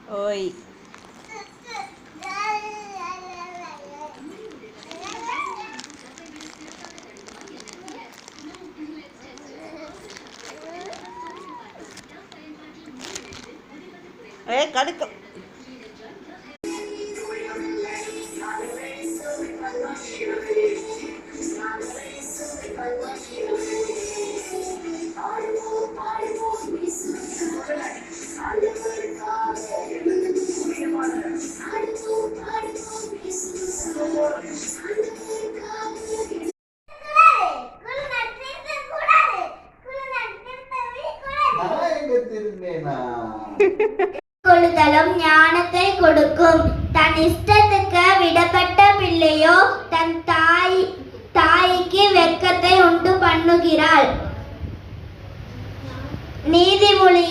ஓய் கடுக்க கொள்ளுதலும் ஞானத்தை கொடுக்கும். தன் இஷ்டத்துக்கு விடப்பட்ட பிள்ளையோ தன் தாய்க்கு வெட்கத்தை உண்டு பண்ணுகிறாள். நீதிமொழி